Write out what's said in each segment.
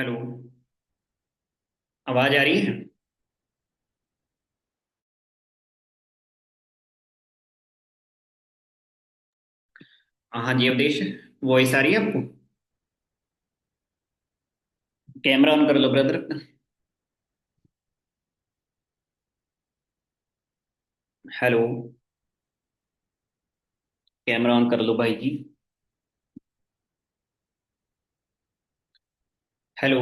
Hello. आवाज आ रही है? हाँ जी अवधेश। वॉइस आ रही है आपको? कैमरा ऑन कर लो ब्रदर अपना। हेलो। कैमरा ऑन कर लो भाई जी। हेलो।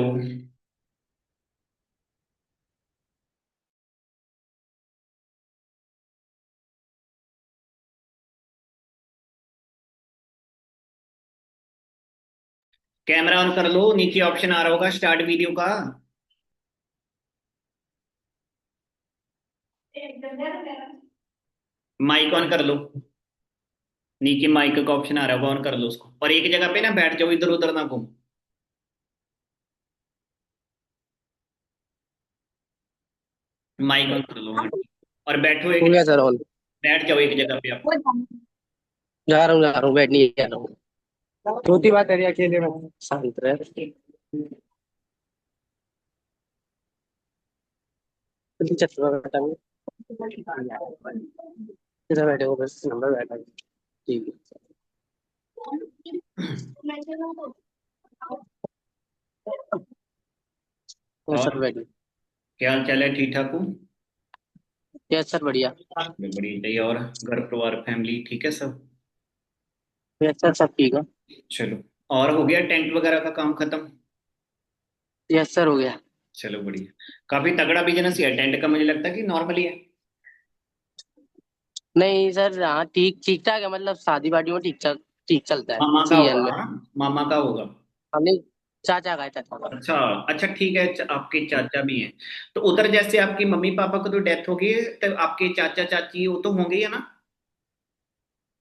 कैमरा ऑन कर लो, नीचे ऑप्शन आ रहा होगा स्टार्ट वीडियो का। माइक ऑन कर लो। नीचे माइक का ऑप्शन आ रहा होगा, ऑन कर लो उसको और एक जगह पे ना बैठ जाओ, इधर उधर ना घूम। माइक ऑन कर लो, हाँ ठीक। और बैठो एक हो गया सर जगह। ऑन। बैठ जाओ एक जगह पे आप। जा रहा हूँ बैठ नहीं जा रहा हूँ। छोटी बात है अकेले में। शांत रहे। जल्दी चल बेटा। इधर बैठे हो बस नंबर बैठा है। ठीक है सर और बैठिए। क्या हाल चाल है, ठीक ठाक हो? यस सर बढ़िया। बढ़िया चाहिए। और घर परिवार फैमिली ठीक है सब? यस सर सब ठीक है। चलो। और हो गया टेंट वगैरह का काम खत्म? यस सर हो गया। चलो बढ़िया। काफी तगड़ा बिजनेस है टेंट का, मुझे लगता है कि नॉर्मली है। नहीं सर हाँ ठीक ठीक ठाक है मतलब शादी पार्टी में ठीक चलता है मामा का सीजन होगा में। हाँ। मामा का होगा। हमने चाचा का है चाचा का। अच्छा। अच्छा ठीक है, आपके चाचा भी हैं। तो उधर जैसे आपकी मम्मी पापा को तो डेथ हो गई है, तो आपके चाचा चाची वो तो होंगे ही है ना?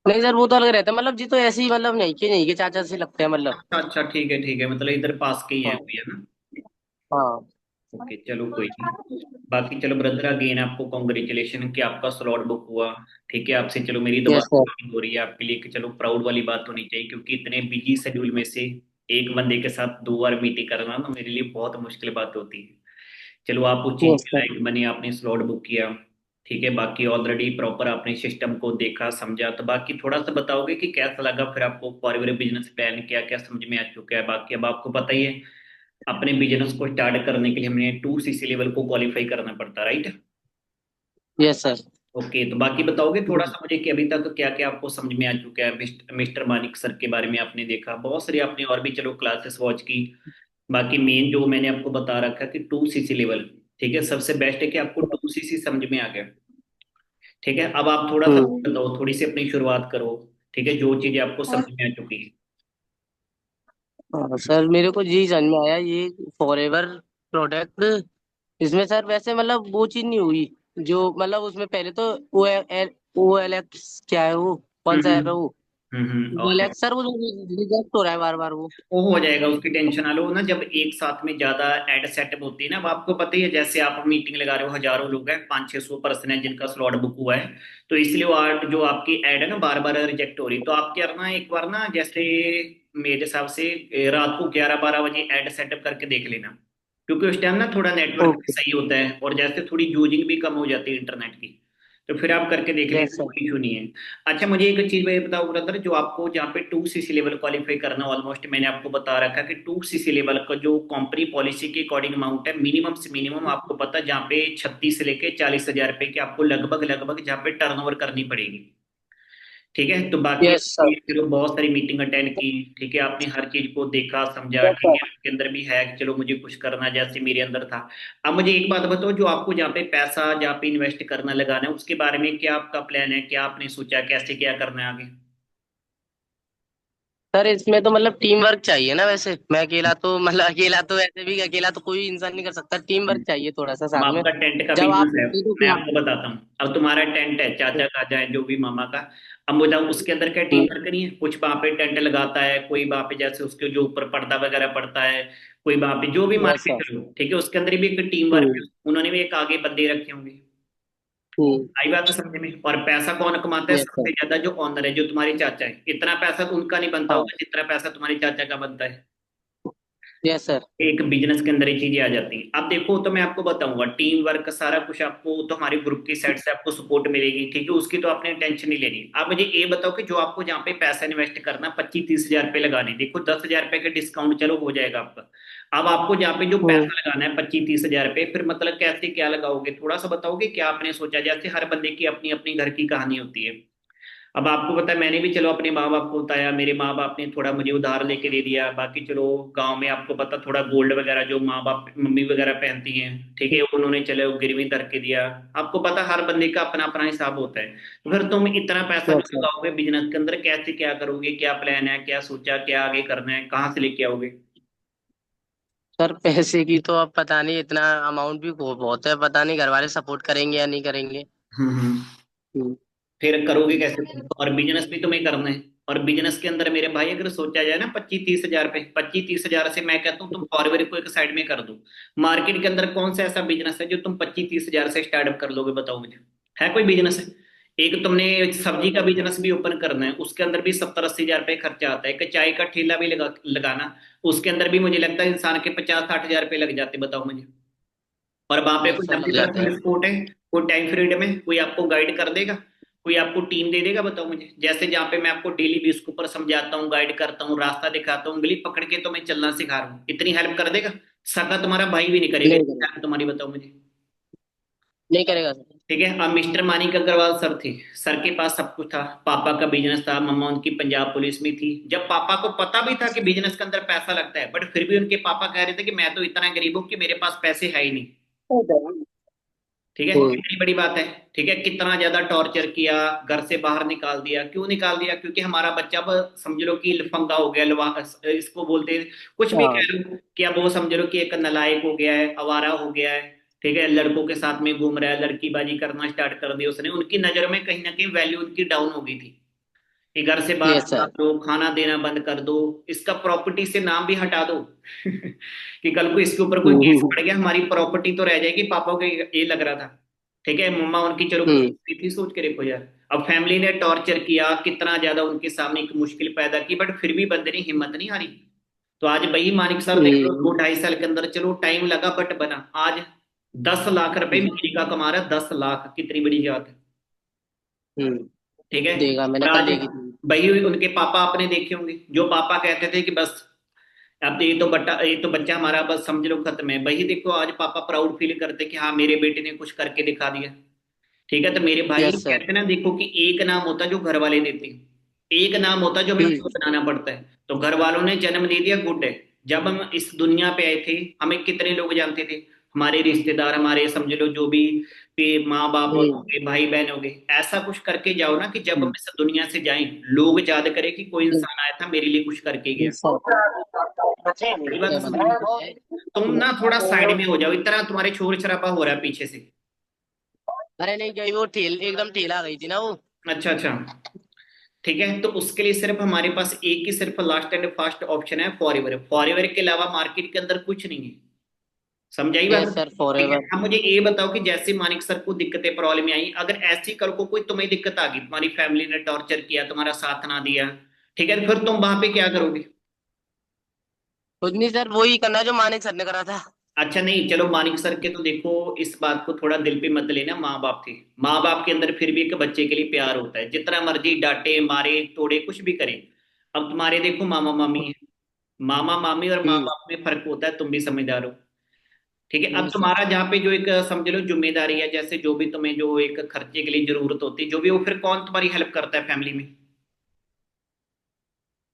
नहीं सर वो तो अलग रहता है मतलब जी तो ऐसे ही मतलब नहीं के चाचा से लगते हैं मतलब। अच्छा अच्छा ठीक है, मतलब इधर पास के ही हैं हाँ कोई, है ना? हाँ। ओके चलो कोई नहीं। बाकी चलो ब्रदर, अगेन आपको कॉन्ग्रेचुलेशन कि आपका स्लॉट बुक हुआ। ठीक है, आपसे चलो मेरी यस दोबारा सर। मीटिंग हो रही है आपके लिए कि चलो प्राउड वाली बात होनी चाहिए, क्योंकि इतने बिजी शेड्यूल में से एक बंदे के साथ 2 बार मीटिंग करना ना मेरे लिए बहुत मुश्किल बात होती है। चलो आप उस चीज यस के सर। लायक बने, आपने स्लॉट बुक किया। ठीक है, बाकी ऑलरेडी प्रॉपर आपने सिस्टम को देखा समझा, तो बाकी थोड़ा सा बताओगे कि कैसा लगा फिर आपको फॉरवर्ड बिजनेस प्लान क्या क्या समझ में आ चुका है? बाकी अब आपको पता ही है, अपने बिजनेस को स्टार्ट करने के लिए हमें 2 सीसी लेवल को क्वालिफाई करना पड़ता है, राइट? Yes sir. ओके, तो बाकी बताओगे थोड़ा सा मुझे कि अभी तक क्या क्या आपको समझ में आ चुका है? मिस्टर मानिक सर के बारे में आपने देखा, बहुत सारी आपने और भी चलो क्लासेस वॉच की। बाकी मेन जो मैंने आपको बता रखा है कि 2 सीसी लेवल, ठीक है, सबसे बेस्ट है कि आपको 2 सीसी समझ में आ गया। ठीक है, अब आप थोड़ा सा हम्म। बताओ, थोड़ी सी अपनी शुरुआत करो। ठीक है, जो चीजें आपको समझ में आ चुकी है। हाँ सर मेरे को जी समझ में आया ये फॉरएवर प्रोडक्ट। इसमें सर वैसे मतलब वो चीज नहीं हुई जो मतलब उसमें पहले तो ओ एल एक्स क्या है वो कौन सा है वो और एल एक्स सर वो रिजेक्ट हो रहा है बार बार वो। वो हो जाएगा, उसकी टेंशन ना लो ना। जब एक साथ में ज्यादा एड सेटअप होती है ना, अब आपको पता ही है, जैसे आप मीटिंग लगा रहे हो, हजारों लोग हैं, 500-600 पर्सन है जिनका स्लॉट बुक हुआ है। तो इसलिए वो जो आपकी एड है ना बार बार रिजेक्ट हो रही, तो आप क्या करना, एक बार ना जैसे मेरे हिसाब से रात को 11-12 बजे एड सेटअप करके देख लेना। क्योंकि उस टाइम ना थोड़ा नेटवर्क भी ओके। सही होता है, और जैसे थोड़ी यूजिंग भी कम हो जाती है इंटरनेट की। तो फिर आप करके देख लेना, यस सर। कोई इशू नहीं है। अच्छा मुझे एक चीज ये बताओ ब्रदर, जो आपको जहाँ पे 2 सीसी लेवल क्वालिफाई करना, ऑलमोस्ट मैंने आपको बता रखा है कि 2 सीसी लेवल का जो कंपनी पॉलिसी के अकॉर्डिंग अमाउंट है, मिनिमम से मिनिमम आपको पता है, जहाँ पे 36 से लेके 40 हजार रुपए की आपको लगभग लगभग जहाँ पे टर्नओवर करनी पड़ेगी। ठीक है, तो बाकी यस सर। चलो बहुत सारी मीटिंग अटेंड की। ठीक है, आपने हर चीज को देखा समझा, यस ठीक सर। है, आपके अंदर भी है कि चलो मुझे कुछ करना, जैसे मेरे अंदर था। अब मुझे एक बात बताओ, जो आपको जहाँ पे पैसा, जहाँ पे इन्वेस्ट करना लगाना है, उसके बारे में क्या आपका प्लान है? क्या आपने सोचा, कैसे क्या करना है आगे? सर इसमें तो मतलब टीम वर्क चाहिए ना वैसे मैं अकेला तो मतलब अकेला तो वैसे भी अकेला तो कोई इंसान नहीं कर सकता टीम वर्क चाहिए थोड़ा सा अब साथ में। आपका टेंट का जब आप बिजनेस है, करते हो तो मैं क्या। आपको बताता हूँ। अब तुम्हारा टेंट है, चाचा का चाहे जो भी मामा का। अब बताओ उसके अंदर क्या टीम हम्म, वर्क नहीं है? कुछ वहां पे टेंट लगाता है, कोई वहां पे जैसे उसके जो ऊपर पर्दा वगैरह पड़ता है, कोई वहां पे जो भी मान यस के सर। चलो, ठीक है, उसके अंदर भी एक टीम वर्क है। हम्म। उन्होंने भी एक आगे बंदे रखे होंगे। हम्म। आई बात है समझ में? और पैसा कौन कमाता है यस सर। सबसे ज्यादा? जो ऑनर है, जो तुम्हारे चाचा है। इतना पैसा तो उनका नहीं बनता हाँ होगा जितना पैसा तुम्हारे चाचा का बनता है। Yes sir. एक बिजनेस के अंदर ये चीजें आ जाती हैं। अब देखो तो मैं आपको बताऊंगा, टीम वर्क सारा कुछ आपको तो हमारे ग्रुप की साइड से आपको सपोर्ट मिलेगी, ठीक है, उसकी तो आपने टेंशन नहीं लेनी। आप मुझे ये बताओ कि जो आपको जहाँ पे पैसा इन्वेस्ट करना 25-30 हजार रुपये लगाने, देखो 10 हजार रुपये का डिस्काउंट चलो हो जाएगा आपका। अब आपको जहाँ पे जो हम्म। पैसा लगाना है 25-30 हजार रुपये, फिर मतलब कैसे क्या लगाओगे, थोड़ा सा बताओगे क्या आपने सोचा? जैसे हर बंदे की अपनी अपनी घर की कहानी होती है। अब आपको पता है, मैंने भी चलो अपने माँ बाप को बताया, मेरे माँ बाप ने थोड़ा मुझे उधार लेके दे दिया, बाकी चलो गांव में आपको पता थोड़ा गोल्ड वगैरह जो माँ बाप मम्मी वगैरह पहनती हैं, ठीक है, उन्होंने चलो गिरवी धर के दिया। आपको पता हर बंदे का अपना अपना हिसाब होता है। तो फिर तुम इतना पैसा जो यस सर। लगाओगे बिजनेस के अंदर, कैसे क्या करोगे, क्या प्लान है, क्या सोचा, क्या आगे करना है, कहाँ से लेके आओगे? सर पैसे की तो अब पता नहीं, इतना अमाउंट भी बहुत है, पता नहीं घर वाले सपोर्ट करेंगे या नहीं करेंगे। हम्म। हम्म। फिर करोगे कैसे तुम? और बिजनेस भी तुम्हें करना है। और बिजनेस के अंदर मेरे भाई अगर सोचा जाए ना 25-30 हजार पे, 25-30 हजार से मैं कहता हूँ तुम फॉरवर्ड को एक साइड में कर दो। मार्केट के अंदर कौन सा ऐसा बिजनेस है जो तुम 25-30 हजार से स्टार्टअप कर लोगे, बताओ मुझे। है कोई बिजनेस है? एक तुमने सब्जी का बिजनेस भी ओपन करना है, उसके अंदर भी 70-80 हजार रुपये खर्चा आता है। एक चाय का ठेला भी लगाना, उसके अंदर भी मुझे लगता है इंसान के 50-60 हजार रुपये लग जाते, बताओ मुझे। और वहां पे यस कोई सर, लग नब्बे जाते हैं। परसेंट स्पोर्ट है, कोई टाइम पीरियड में कोई आपको गाइड कर देगा, कोई आपको टीम दे देगा, बताओ मुझे। जैसे जहाँ पे मैं आपको डेली बेस के ऊपर समझाता हूँ, गाइड करता हूँ, रास्ता दिखाता हूँ, उंगली पकड़ के तो मैं चलना सिखा रहा हूँ, इतनी हेल्प कर देगा? सगा तुम्हारा भाई भी नहीं करेगा नहीं इतनी करेगा। हेल्प तुम्हारी, बताओ मुझे। नहीं करेगा सर। ठीक है। अब मिस्टर मानिक अग्रवाल सर थे, सर के पास सब कुछ था, पापा का बिजनेस था, मम्मा उनकी पंजाब पुलिस में थी। जब पापा को पता भी था कि बिजनेस के अंदर पैसा लगता है, बट फिर भी उनके पापा कह रहे थे कि मैं तो इतना गरीब हूं कि मेरे पास पैसे है ही नहीं। ठीक है, हम्म। कितनी बड़ी बात है। ठीक है, कितना ज्यादा टॉर्चर किया, घर से बाहर निकाल दिया। क्यों निकाल दिया? क्योंकि हमारा बच्चा अब समझ लो कि लफंगा हो गया, इसको बोलते हैं, कुछ भी हाँ। कह लो कि अब वो समझ लो कि एक नालायक हो गया है, आवारा हो गया है। ठीक है, लड़कों के साथ में घूम रहा है, लड़कीबाजी करना स्टार्ट कर दिया उसने। उनकी नजर में कहीं ना कहीं वैल्यू उनकी डाउन हो गई थी कि घर से बाहर यस निकाल सर। दो, खाना देना बंद कर दो, इसका प्रॉपर्टी से नाम भी हटा दो कि कल को इसके ऊपर कोई केस हम्म। पड़ गया, हमारी प्रॉपर्टी तो रह जाएगी। पापा को ये लग रहा था। ठीक है, मम्मा उनकी चलो खुश हम्म। थी, सोच के देखो यार। अब फैमिली ने टॉर्चर किया, कितना ज्यादा उनके सामने एक मुश्किल पैदा की, बट फिर भी बंदे ने हिम्मत नहीं हारी। तो आज वही मानिक सर देख लो, हम्म। 2-2.5 साल के अंदर, चलो टाइम लगा बट बना। आज 10 लाख रुपए महीने का कमा रहा है, 10 लाख, कितनी बड़ी बात है। हम्म। ठीक है। देगा, मैंने और कल आज देखी थी। वही उनके पापा आपने देखे होंगे, जो पापा कहते थे कि बस अब ये तो बच्चा हमारा बस समझ लो खत्म है, वही देखो आज पापा प्राउड फील करते कि हाँ मेरे बेटे ने कुछ करके दिखा दिया। ठीक है, तो मेरे भाई यस सर। कहते हैं ना, देखो कि एक नाम होता जो घर वाले देते हैं, एक नाम होता जो हमें खुद हम्म। बनाना पड़ता है। तो घर वालों ने जन्म दे दिया, गुड है। जब हम इस दुनिया पे आए थे, हमें कितने लोग जानते थे? हमारे रिश्तेदार, हमारे समझ लो जो भी माँ बाप हो हम्म। गए, भाई बहन हो गए। ऐसा कुछ करके जाओ ना कि जब हम हम्म। इस दुनिया से जाएं, लोग याद करें कि कोई इंसान आया था मेरे लिए कुछ करके गया। Yes sir. बड़ी बात है, समझ में? तुम ना थोड़ा साइड में हो जाओ, इतना तुम्हारे शोर शराबा हो रहा है पीछे से। अरे नहीं, कहीं वो एकदम ठेला गई थी ना वो। अच्छा अच्छा। ठीक है, तो उसके लिए सिर्फ हमारे पास एक ही सिर्फ लास्ट एंड फास्ट ऑप्शन है, फॉरएवर। फॉरएवर के अलावा मार्केट के अंदर कुछ नहीं है। समझाई बात? यस सर, फॉर ठीक है, एवर। अब मुझे ये बताओ कि जैसे मानिक सर को दिक्कतें प्रॉब्लम आई, अगर ऐसी कल को कोई तुम्हें दिक्कत आ गई, तुम्हारी फैमिली ने टॉर्चर किया, तुम्हारा साथ ना दिया, ठीक है, फिर तुम वहां पे क्या करोगे? कुछ नहीं सर, वही करना जो मानिक सर ने करा था। अच्छा नहीं, चलो मानिक सर के तो देखो, इस बात को थोड़ा दिल पे मत लेना, माँ बाप थे। माँ बाप के अंदर फिर भी एक बच्चे के लिए प्यार होता है, जितना मर्जी डांटे मारे तोड़े कुछ भी करे। अब तुम्हारे देखो मामा मामी है, मामा मामी और माँ हम्म। बाप में फर्क होता है, तुम भी समझदार हो। ठीक है, अब यस सर। तुम्हारा जहाँ पे जो एक समझ लो जिम्मेदारी है, जैसे जो भी तुम्हें जो एक खर्चे के लिए जरूरत होती है जो भी, वो फिर कौन तुम्हारी हेल्प करता है फैमिली में?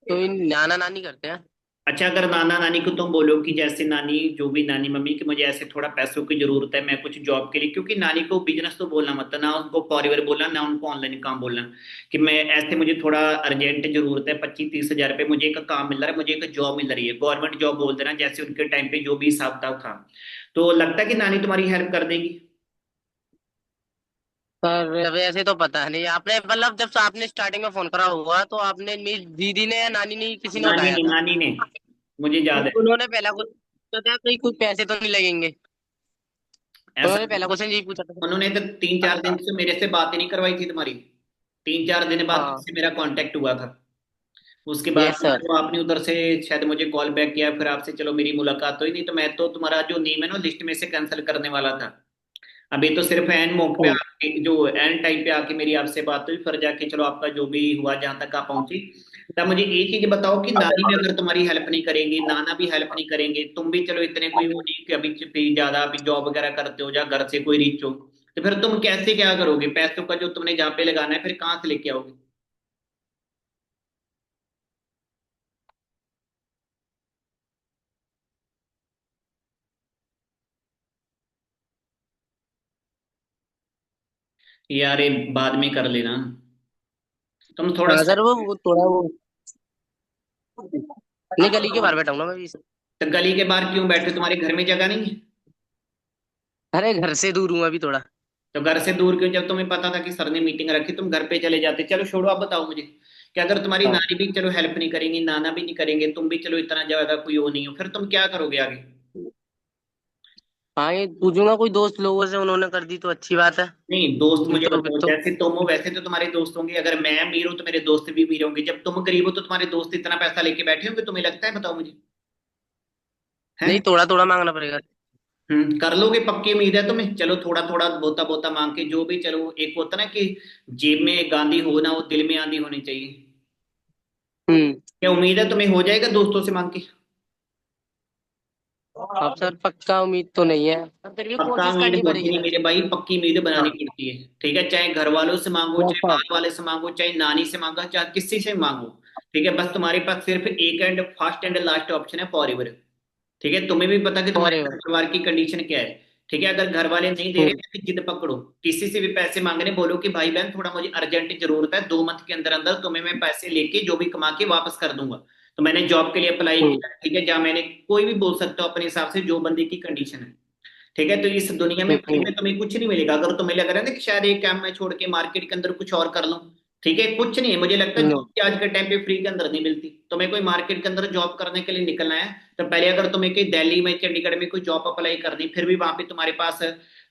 तो इन नाना नानी करते हैं। अच्छा, अगर नाना नानी को तुम बोलो कि जैसे नानी, जो भी नानी मम्मी की मुझे ऐसे थोड़ा पैसों की जरूरत है, मैं कुछ जॉब के लिए, क्योंकि नानी को बिजनेस तो बोलना मत, ना उनको फॉरएवर बोलना, ना उनको ऑनलाइन काम बोलना, कि मैं ऐसे मुझे थोड़ा अर्जेंट जरूरत है, 25-30 हजार रुपये मुझे एक काम मिल रहा है, मुझे एक जॉब मिल रही है, गवर्नमेंट जॉब बोल देना, जैसे उनके टाइम पे जो भी हिसाब किताब था। तो लगता है कि नानी तुम्हारी हेल्प कर देगी? पर अब ऐसे तो पता नहीं, आपने मतलब जब से आपने स्टार्टिंग में फोन करा हुआ तो आपने मेरी दीदी ने या नानी ने किसी ने नानी उठाया ने, था। नानी ने, मुझे तो याद है। उन्होंने पहला कुछ सोचा था कि कुछ पैसे तो नहीं लगेंगे। ऐसा उन्होंने पहला क्वेश्चन यही पूछा था। उन्होंने तो 3-4 दिन से मेरे से बात ही नहीं करवाई थी तुम्हारी। 3-4 दिन बाद हाँ। से मेरा कांटेक्ट हुआ था। उसके बाद यस में सर। चलो आपने उधर से शायद मुझे कॉल बैक किया, फिर आपसे चलो मेरी मुलाकात हुई, नहीं तो मैं तो तुम्हारा जो नेम है ना लिस्ट में से कैंसिल करने वाला था। अभी तो सिर्फ एन मौके पे आके, जो एन टाइम पे आके मेरी आपसे बात हुई, फिर जाके चलो आपका जो भी हुआ जहां तक आप पहुंची। तब मुझे एक चीज बताओ कि नानी भी अगर तुम्हारी हेल्प नहीं करेंगी, नाना भी हेल्प नहीं करेंगे, तुम भी चलो इतने कोई वो नहीं कि अभी भी ज्यादा अभी जॉब वगैरह करते हो या घर से कोई रीच हो, तो फिर तुम कैसे क्या करोगे पैसों का जो तुमने जहाँ पे लगाना है, फिर कहाँ से लेके आओगे? यार ये बाद में कर लेना, तुम थोड़ा हाँ सा। सर, वो थोड़ा वो नहीं, गली के बाहर बैठा हूँ ना मैं भी सर। तो गली के बाहर क्यों बैठे, तुम्हारे घर में जगह नहीं है? अरे घर से दूर हूँ अभी थोड़ा। तो घर से दूर क्यों, जब तुम्हें पता था कि सर ने मीटिंग रखी तुम घर पे चले जाते। चलो छोड़ो, आप बताओ मुझे कि अगर तुम्हारी हाँ। नानी भी चलो हेल्प नहीं करेंगी, नाना भी नहीं करेंगे, तुम भी चलो इतना ज्यादा कोई वो नहीं हो, फिर तुम क्या करोगे आगे? हाँ, ये पूछूंगा कोई दोस्त लोगों से, उन्होंने कर दी तो अच्छी बात है। नहीं दोस्त नहीं मुझे तो फिर बताओ, तो। जैसे तुम हो वैसे तो तुम्हारे दोस्त होंगे, अगर मैं अमीर हूं तो मेरे दोस्त भी अमीर होंगे, जब तुम गरीब हो तो तुम्हारे दोस्त इतना पैसा लेके बैठे होंगे, तुम्हें लगता है? बताओ मुझे। नहीं, हैं? थोड़ा थोड़ा मांगना पड़ेगा। कर लोगे? पक्की उम्मीद है तुम्हें? चलो थोड़ा थोड़ा बोता बोता मांग के जो भी, चलो एक होता ना कि जेब में गांधी हो ना हो दिल में आंधी होनी चाहिए। हम्म। क्या उम्मीद है तुम्हें हो जाएगा दोस्तों से मांग के? अब सर पक्का उम्मीद तो नहीं है, पर फिर भी पक्का कोशिश उम्मीद करनी होती पड़ेगी नहीं सर। मेरे भाई, पक्की उम्मीद बनानी हाँ। पड़ती है। ठीक है, चाहे घर वालों से मांगो, यस चाहे सर। बाल वाले से मांगो, चाहे नानी से मांगो, चाहे किसी से मांगो। ठीक है, बस तुम्हारे पास सिर्फ एक and first and last option है, फॉर एवर। ठीक है, तुम्हें भी पता कि फॉर तुम्हारे एवर। घर परिवार की कंडीशन क्या है। ठीक है, अगर घर वाले नहीं दे रहे हम्म। तो फिर जिद पकड़ो, किसी से भी पैसे मांग रहे बोलो कि भाई बहन थोड़ा मुझे अर्जेंट जरूरत है, 2 मंथ के अंदर अंदर तुम्हें मैं पैसे लेके जो भी कमा के वापस कर दूंगा। तो मैंने जॉब के लिए अप्लाई हम्म। किया, ठीक है, जहाँ मैंने कोई भी बोल सकता हूँ अपने हिसाब से जो बंदे की कंडीशन है। ठीक है, तो इस दुनिया में फ्री हम्म। में तुम्हें कुछ नहीं मिलेगा, अगर तुम्हें लग रहा है ना कि शायद एक काम मैं छोड़ के मार्केट के अंदर कुछ और कर लूं। ठीक है, कुछ नहीं है, मुझे लगता है नो। जॉब की आज के टाइम पे फ्री के अंदर नहीं मिलती। तुम्हें कोई मार्केट के अंदर जॉब करने के लिए निकलना है, तो पहले अगर तुम्हें कहीं दिल्ली में चंडीगढ़ में कोई जॉब अप्लाई करनी, फिर भी वहां पे तुम्हारे पास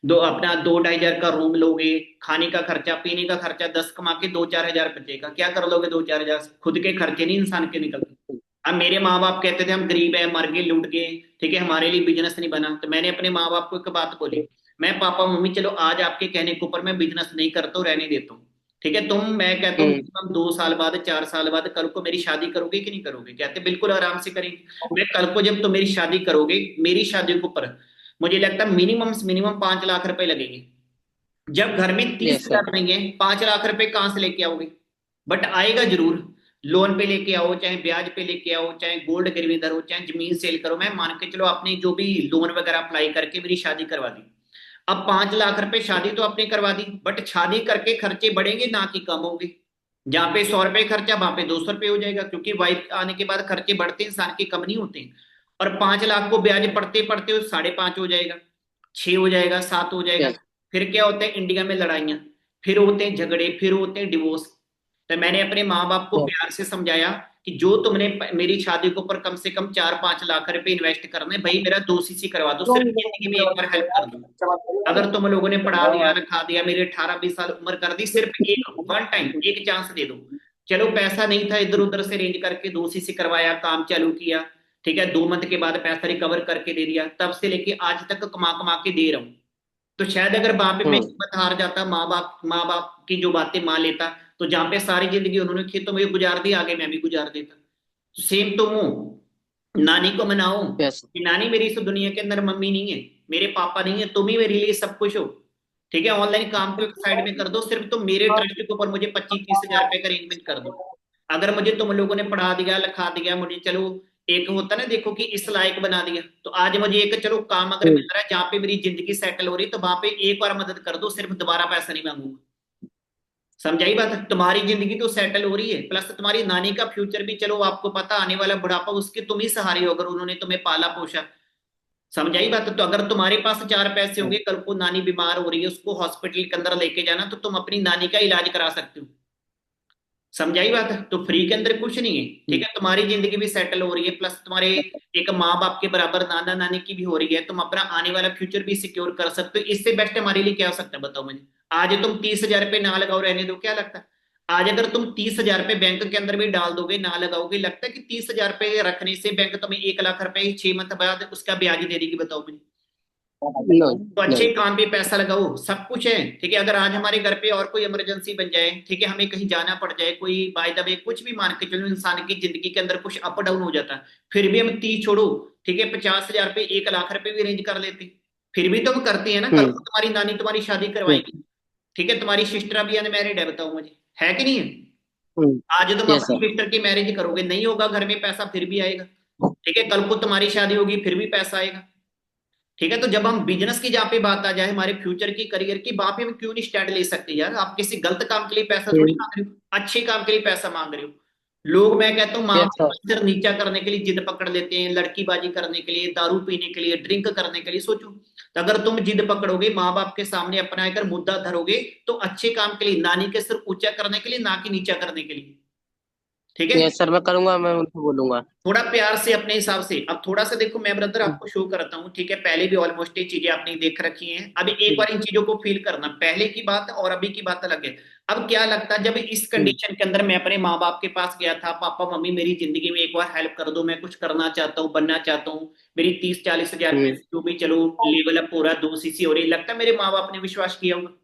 दो अपना 2-2.5 हजार का रूम लोगे, खाने का खर्चा पीने का खर्चा 10 कमा के 2-4 हजार बचेगा, क्या कर लोगे 2-4 हजार? खुद के खर्चे नहीं इंसान के निकलते। अब मेरे माँ बाप कहते थे हम गरीब है, मर गए, लूट गए, ठीक है, हमारे लिए बिजनेस नहीं बना, तो मैंने अपने माँ बाप को एक बात बोली, मैं पापा मम्मी चलो आज आपके कहने के ऊपर मैं बिजनेस नहीं करता हूँ, रहने देता हूँ। ठीक है, मैं कहता हूँ हम्म। मिनिमम 2 साल बाद 4 साल बाद कल को मेरी शादी करोगे कि नहीं करोगे? कहते बिल्कुल आराम से करेंगे। मैं कल को जब तुम मेरी शादी करोगे, मेरी शादी के ऊपर मुझे लगता है मिनिमम से मिनिमम 5 लाख रुपए लगेंगे। जब घर में तीस यस सर। हजार नहीं है, 5 लाख रुपए कहाँ से लेके आओगे? बट आएगा जरूर। लोन पे लेके आओ, चाहे ब्याज पे लेके आओ, चाहे गोल्ड गिरवी धरो, चाहे जमीन सेल करो, मैं मान के चलो आपने जो भी लोन वगैरह अप्लाई करके मेरी शादी करवा दी। अब 5 लाख रुपए शादी तो आपने करवा दी, बट शादी करके खर्चे बढ़ेंगे ना कि कम होंगे? जहाँ पे 100 रुपए खर्चा वहां पे 200 रुपए हो जाएगा, क्योंकि वाइफ आने के बाद खर्चे बढ़ते हैं, इंसान के कम नहीं होते। और 5 लाख को ब्याज पढ़ते पढ़ते 5.5 हो जाएगा, 6 हो जाएगा, 7 हो जाएगा। यस। फिर क्या होता है इंडिया में लड़ाइयाँ, फिर होते हैं झगड़े, फिर होते हैं डिवोर्स। तो मैंने अपने माँ बाप को यस। प्यार से समझाया कि जो तुमने मेरी शादी के ऊपर कम से कम 4-5 लाख रुपए इन्वेस्ट करने, भाई मेरा 2 सीसी करवा दो, सिर्फ जिंदगी में एक बार हेल्प कर दो। अगर तुम लोगों ने पढ़ा दिया लिखा दिया, मेरी 18-20 साल उम्र कर दी, सिर्फ एक वन टाइम एक चांस दे दो। चलो पैसा नहीं था, इधर उधर से रेंज करके 2 सीसी करवाया, काम चालू किया। ठीक है, 2 मंथ के बाद पैसा रिकवर करके दे दिया, तब से लेके आज तक कमा कमा के दे रहा हूँ। तो शायद अगर वहां पे मैं हम्म। हिम्मत हार जाता, माँ बाप की जो बातें मान लेता, तो जहां पे सारी जिंदगी उन्होंने खेतों में गुजार दी, आगे मैं भी गुजार देता। तो सेम तुम हो, नानी को मनाओ यस। कि नानी मेरी इस दुनिया के अंदर मम्मी नहीं है, मेरे पापा नहीं है, तुम ही मेरे लिए सब कुछ हो। ठीक है, ऑनलाइन काम को एक साइड में कर दो, सिर्फ तुम मेरे ट्रस्ट के ऊपर मुझे 25-30 हजार रुपए का अरेंजमेंट कर दो। अगर मुझे तुम लोगों ने पढ़ा दिया लिखा दिया, मुझे चलो एक होता ना देखो कि इस लायक बना दिया, तो आज मुझे एक चलो काम अगर मिल हम्म। रहा है जहाँ पे मेरी जिंदगी सेटल हो रही है, तो वहां पे एक बार मदद कर दो, सिर्फ दोबारा पैसा नहीं मांगूंगा। समझाई बात? तुम्हारी जिंदगी तो सेटल हो रही है, प्लस तुम्हारी नानी का फ्यूचर भी, चलो आपको पता आने वाला बुढ़ापा उसके तुम ही सहारे हो, अगर उन्होंने तुम्हें पाला पोषा। समझाई बात? तो अगर तुम्हारे पास 4 पैसे होंगे, कल को नानी बीमार हो रही है, उसको हॉस्पिटल के अंदर लेके जाना, तो तुम अपनी नानी का इलाज करा सकते हो। समझाई बात? तो फ्री के अंदर कुछ नहीं है। ठीक हम्म। है, तुम्हारी जिंदगी भी सेटल हो रही है, प्लस तुम्हारे एक माँ बाप के बराबर नाना नानी की भी हो रही है, तुम अपना आने वाला फ्यूचर भी सिक्योर कर सकते हो। इससे बेस्ट हमारे लिए क्या हो सकता है बताओ मुझे? आज तुम 30 हजार रुपये ना लगाओ, रहने दो, क्या लगता है? आज अगर तुम 30,000 रुपये बैंक के अंदर भी डाल दोगे ना लगाओगे, लगता है कि 30,000 रुपये रखने से बैंक तुम्हें 1 लाख रुपए ही 6 मंथ बाद उसका ब्याज दे देगी? बताओ मुझे। नो। तो अच्छे नहीं। काम पे पैसा लगाओ, सब कुछ है। ठीक है, अगर आज हमारे घर पे और कोई इमरजेंसी बन जाए, ठीक है, हमें कहीं जाना पड़ जाए, कोई बाय द वे कुछ भी मान के चलो, इंसान की जिंदगी के अंदर कुछ अप डाउन हो जाता है, फिर भी हम 30 छोड़ो, ठीक है, 50,000 रुपये 1 लाख रुपए भी अरेंज कर लेते, फिर भी तो हम करते हैं ना। कल हम्म। को तुम्हारी नानी तुम्हारी शादी हम्म। करवाएगी, ठीक है, तुम्हारी सिस्टर अभी अनमैरिड है, बताओ मुझे, है कि नहीं है? हम्म। आज तुम यस अपनी सर। सिस्टर की मैरिज करोगे, नहीं होगा घर में पैसा, फिर भी आएगा। ठीक है, कल को तुम्हारी शादी होगी, फिर भी पैसा आएगा। ठीक है, तो जब हम बिजनेस की जहाँ पे बात आ जाए, हमारे फ्यूचर की, करियर की, वहां पे हम क्यों नहीं स्टैंड ले सकते यार? आप किसी गलत काम के लिए पैसा थोड़ी मांग रहे हो, अच्छे काम के लिए पैसा मांग रहे हो। लोग, मैं कहता हूँ, माँ यस बाप सर। का सिर नीचा करने के लिए जिद पकड़ लेते हैं, लड़कीबाजी करने के लिए, दारू पीने के लिए, ड्रिंक करने के लिए। सोचो, तो अगर तुम जिद पकड़ोगे, माँ बाप के सामने अपना अगर मुद्दा धरोगे, तो अच्छे काम के लिए, नानी के सिर ऊंचा करने के लिए, ना कि नीचा करने के लिए। ठीक है, यस सर, मैं करूंगा, मैं उनको बोलूंगा। थोड़ा प्यार से अपने हिसाब से। अब थोड़ा सा देखो, मैं ब्रदर आपको शो करता हूँ, ठीक है, पहले भी ऑलमोस्ट ये चीजें आपने देख रखी हैं, अभी एक बार इन चीजों को फील करना, पहले की बात और अभी की बात अलग है। अब क्या लगता है, जब इस हम्म। कंडीशन के अंदर मैं अपने माँ बाप के पास गया था, पापा मम्मी मेरी जिंदगी में एक बार हेल्प कर दो, मैं कुछ करना चाहता हूँ, बनना चाहता हूँ, मेरी 30-40 हजार रुपए हम्म। से जो भी चलो लेवल अप हो रहा, 2 सीसी हो रही, लगता है मेरे माँ बाप ने विश्वास किया होगा?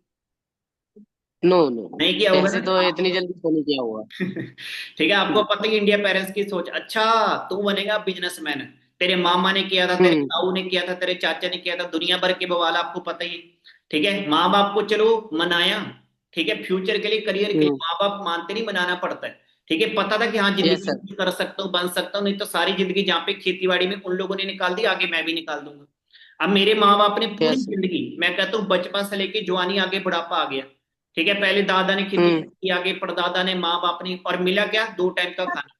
No no. नहीं किया होगा ऐसे ना तो आप? इतनी जल्दी तो नहीं किया होगा। ठीक है, आपको हम्म। पता ही इंडिया पेरेंट्स की सोच, अच्छा तू बनेगा बिजनेसमैन, तेरे मामा ने किया था, तेरे हम्म। ताऊ ने किया था, तेरे चाचा ने किया था, दुनिया भर के बवाल आपको पता ही है। ठीक है, माँ बाप को चलो मनाया, ठीक है, फ्यूचर के लिए, करियर के लिए, हम्म। माँ बाप मानते नहीं, मनाना पड़ता है। ठीक है, पता था कि हाँ यस जिंदगी सर। में कुछ कर सकता हूँ, बन सकता हूँ, नहीं तो सारी जिंदगी जहाँ पे खेती बाड़ी में उन लोगों ने निकाल दी, आगे मैं भी निकाल दूंगा। अब मेरे माँ बाप ने पूरी यस सर। जिंदगी, मैं कहता हूँ बचपन से लेके जवानी, आगे बुढ़ापा आ गया, ठीक है, पहले दादा ने खेती हम्म। की, आगे परदादा ने, माँ बाप ने, और मिला क्या? 2 टाइम का खाना।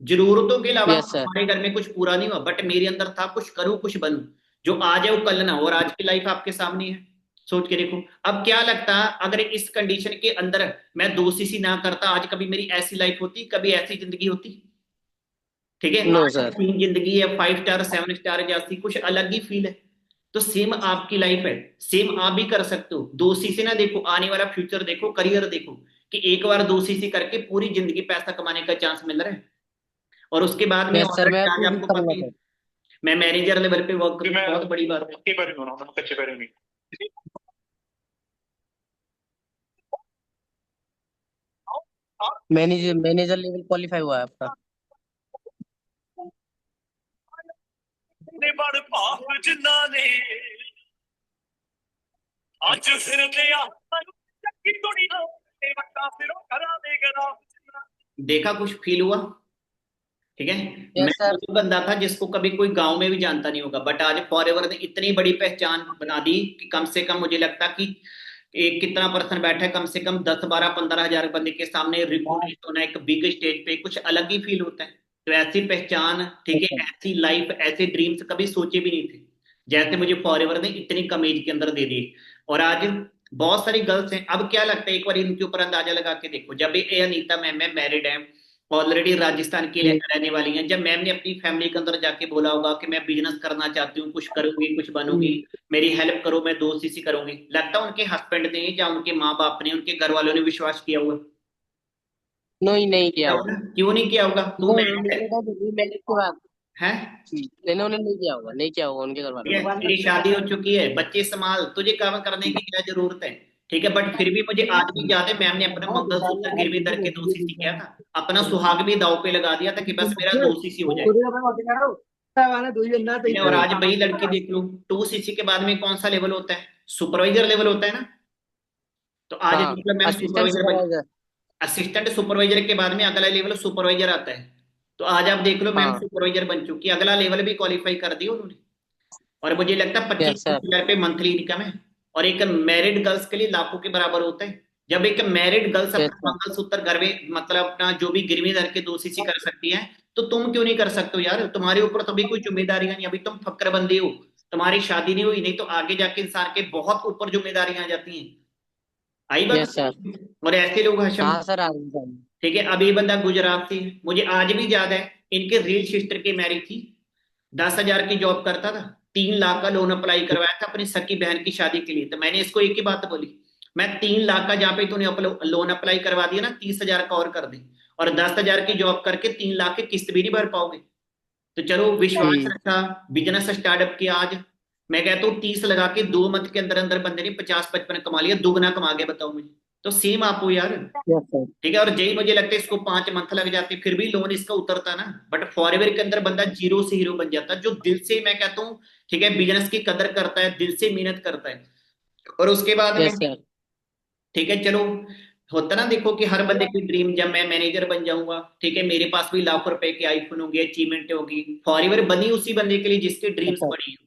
जरूरतों के अलावा यस सर। हमारे घर में कुछ पूरा नहीं हुआ, बट मेरे अंदर था कुछ करूं, कुछ बनूं, जो आज है वो कल ना हो, और आज की लाइफ आपके सामने है, सोच के देखो। अब क्या लगता है, अगर इस कंडीशन के अंदर मैं 2 सीसी ना करता, आज कभी मेरी ऐसी लाइफ होती, कभी ऐसी जिंदगी होती? ठीक है, नो आज सर। तीन जिंदगी है, 5 स्टार 7 स्टार जैसी, कुछ अलग ही फील है। तो सेम आपकी लाइफ है, सेम आप भी कर सकते हो। 2 सीसी ना देखो, आने वाला फ्यूचर देखो, करियर देखो, कि एक बार 2 सीसी करके पूरी जिंदगी पैसा कमाने का चांस मिल रहा है। और उसके बाद में यस सर, मैं ऑलरेडी आज कोशिश आपको पता करूंगा ही है, सर। मैं मैनेजर लेवल पे वर्क करूँ, बहुत बड़ी बात है। कच्चे पैर होना, कच्चे पैर नहीं। मैनेजर मैनेजर लेवल क्वालिफाई हुआ है आपका? ने बड़ भाव जिन्ना ने ਅੱਜ ਫਿਰਦੇ ਆ ਚੱਕੀ ਦੁਨੀਆ ਤੇ ਵੱਟਾ ਸਿਰੋਂ ਕਰਾ ਦੇ ਗਰਾ। देखा, कुछ फील हुआ? ठीक है, मैं यस सर। वो बंदा था जिसको कभी कोई गांव में भी जानता नहीं होगा, बट आज फॉरएवर ने इतनी बड़ी पहचान बना दी कि कम से कम मुझे लगता कि एक कितना पर्सन बैठा है, कम से कम 10-12-15 हजार बंदे के सामने रिकॉग्नाइज होना एक बिग स्टेज पे, कुछ अलग ही फील होता है। तो ऐसी पहचान, ठीक यस है, सर। ऐसी लाइफ, ऐसे ड्रीम्स कभी सोचे भी नहीं थे, जैसे मुझे फॉरएवर ने इतनी कम एज के अंदर दे दिए। और आज बहुत सारी गर्ल्स हैं। अब क्या लगता है, एक बार इनके ऊपर अंदाजा लगा के देखो, जब ये अनीता मैम मैरिड है, ऑलरेडी राजस्थान की हम्म। रहने वाली हैं, जब मैम ने अपनी फैमिली के अंदर जाके बोला होगा कि मैं बिजनेस करना चाहती हूँ, कुछ करूंगी, कुछ बनूंगी, हम्म। मेरी हेल्प करो, मैं 2 सीसी करूंगी, लगता है उनके हस्बैंड ने या उनके माँ बाप ने, उनके घर वालों ने विश्वास किया होगा? नहीं, नहीं किया किया होगा। होगा, क्यों नहीं किया होगा? तू नहीं, मैरिड है, मैंने कहा मैरिज के बाद। हैं? इन्होंने नहीं किया होगा, नहीं किया होगा उनके घर ठीक वालों है, ने। तेरी शादी हो चुकी है, बच्चे संभाल, तुझे काम करने की क्या जरूरत है? ठीक है, बट फिर भी मुझे आज भी याद है, मैम ने अपना मंगलसूत्र गिरवी धर के 2 सीसी किया था, अपना सुहाग भी दाव पे लगा दिया था कि बस मेरा 2 सीसी हो जाए। ठीक है, और आज वही लड़की देख लो, 2 सीसी के बाद में कौन सा लेवल होता है? सुपरवाइजर लेवल होता है ना। तो आज हाँ। देख लो, मैम असिस्टेंट सुपरवाइजर बन, सुपरवाइजर। असिस्टेंट सुपरवाइजर के बाद में अगला लेवल सुपरवाइजर आता है। तो आज आप देख लो, मैम हाँ। सुपरवाइजर बन चुकी है, अगला लेवल भी क्वालिफाई कर दिया उन्होंने। और मुझे लगता है पच्चीस यस सर। हजार रुपये मंथली इनकम है, और एक मैरिड गर्ल्स के लिए लाखों के बराबर होता है। जब एक मैरिड गर्ल्स यस अपना सर। मंगलसूत्र घर में, मतलब अपना जो भी गिरवी धर के 2 सीसी कर सकती है, तो तुम क्यों नहीं कर सकते हो यार? तुम्हारे ऊपर तो अभी कोई जिम्मेदारियां नहीं, अभी तुम फक्करबंदी हो, तुम्हारी शादी नहीं हुई, नहीं तो आगे जाके इंसान के बहुत ऊपर जिम्मेदारियां आ जाती हैं। आई बात? Yes sir. और ऐसे लोग हशम। हाँ सर, आ रही है। ठीक है, अभी ये बंदा गुजरात से है, मुझे आज भी याद है, इनके रियल सिस्टर की मैरिज थी, 10,000 की जॉब करता था, 3 लाख का लोन अप्लाई करवाया था अपनी सकी बहन की शादी के लिए। तो मैंने इसको एक ही बात बोली, मैं 3 लाख का जहाँ पे तूने लोन अप्लाई करवा दिया ना, 30 हजार का और कर दे, और 10 हजार की जॉब करके 3 लाख की किस्त भी नहीं भर पाओगे। तो चलो विश्वास हम्म। रखा, बिजनेस स्टार्टअप किया आज, मैं कहता हूँ 30 लगा के 2 मंथ के अंदर अंदर बंदे ने 50-55 कमा लिया, दुगना कमा गया, बताओ मुझे। तो सेम आप हो यार। Yes sir. ठीक है, और यही मुझे लगता है इसको 5 मंथ लग जाते फिर भी लोन इसका उतरता ना। बट फॉरएवर के अंदर बंदा जीरो से हीरो बन जाता, जो दिल से, मैं कहता हूँ, ठीक है, बिजनेस की कदर करता है, दिल से मेहनत करता है। और उसके बाद में, यस सर। ठीक है चलो, होता ना, देखो कि हर बंदे की ड्रीम, जब मैं मैनेजर बन जाऊंगा, ठीक है, मेरे पास भी लाखों रुपए के आईफोन होंगे, अचीवमेंट होगी, फॉरएवर बनी उसी बंदे के लिए जिसकी यस ड्रीम्स सर। बड़ी हो।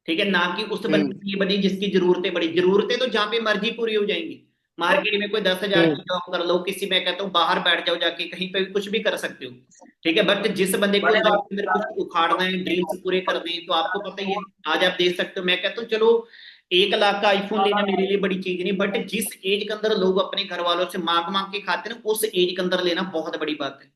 ठीक है, ना कि उस बंदे हम्म। के लिए बनी जिसकी जरूरतें बड़ी, जरूरतें तो जहां पे मर्जी पूरी हो जाएंगी। मार्केट में कोई 10 हजार हम्म। की जॉब कर लो, किसी, मैं कहता हूँ बाहर बैठ जाओ जाके, कहीं पे भी कुछ भी कर सकते हो। ठीक है, बट जिस बंदे को लाइफ के अंदर कुछ उखाड़ना है, ड्रीम्स पूरे करने हैं, तो आपको पता ही है, आज आप देख सकते हो, मैं कहता हूँ चलो 1 लाख का आईफोन लेना मेरे लिए बड़ी चीज नहीं, बट जिस एज के अंदर लोग अपने घर वालों से मांग मांग के खाते हैं ना, उस एज के अंदर लेना बहुत बड़ी बात है।